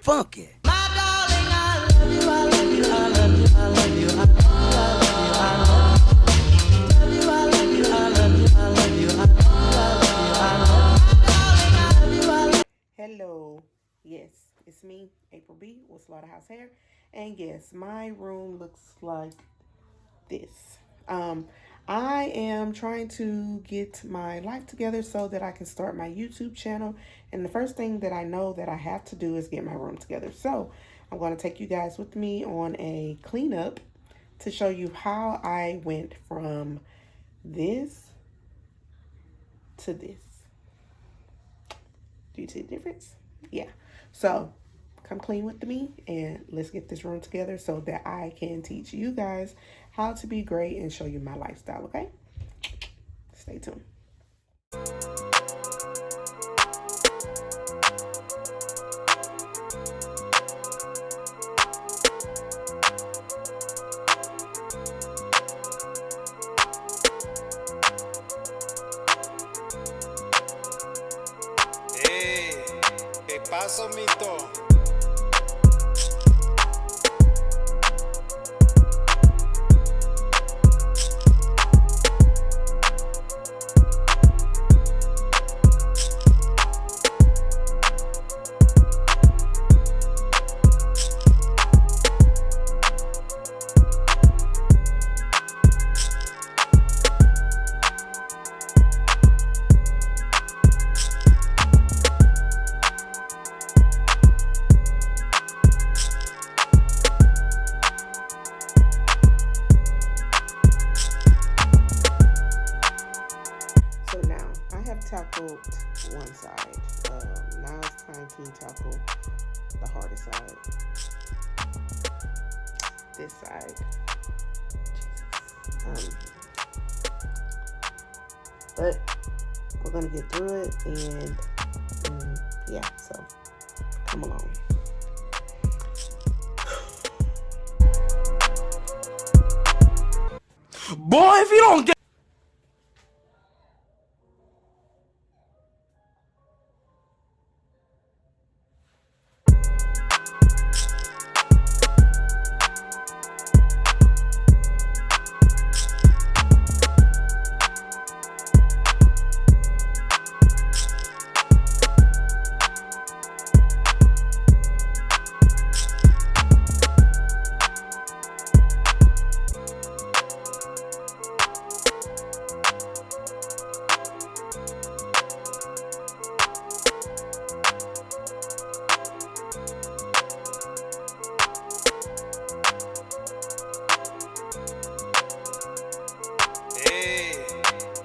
funky. My darling, I love you, I love you, I love you, I love you, I love you, I love you, I love you, I love you, I love you, I love you, I love you, I love you. Hello, yes, it's me, April B with Slaughterhouse Hair, and yes, my room looks like this. I am trying to get my life together so that I can start my YouTube channel. And the first thing that I know that I have to do is get my room together. So I'm going to take you guys with me on a cleanup to show you how I went from this to this. Do you see the difference? Yeah. So come clean with me and let's get this room together so that I can teach you guys how to be great and show you my lifestyle, okay? Stay tuned. Hey, ¿qué pasó, mito? Tackled one side. Now it's time to tackle the harder side. This side. But we're gonna get through it, and yeah. So come along. Boy, if you don't get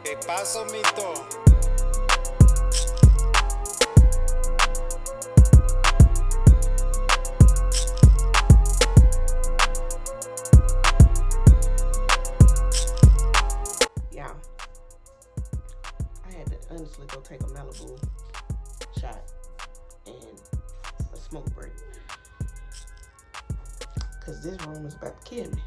¿Qué pasó, mito? Yeah, I had to honestly go take a Malibu shot and a smoke break because this room is about to kill me.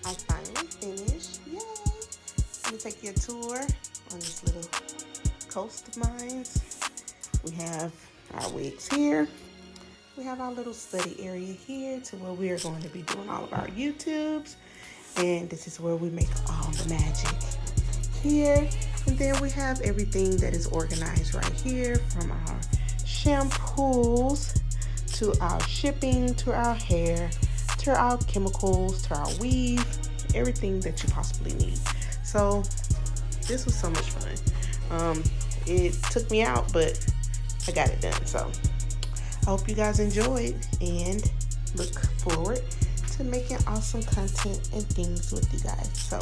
I finally finished. Yay! Let me take you a tour on this little coast of mine. We have our wigs here. We have our little study area here to where we are going to be doing all of our YouTubes. And this is where we make all the magic here. And then we have everything that is organized right here, from our shampoos to to our shipping, to our hair, to our chemicals, to our weave, everything that you possibly need. So this was so much fun. It took me out, but I got it done. So I hope you guys enjoyed and look forward to making awesome content and things with you guys. So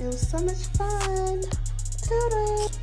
it was so much fun. Toodles.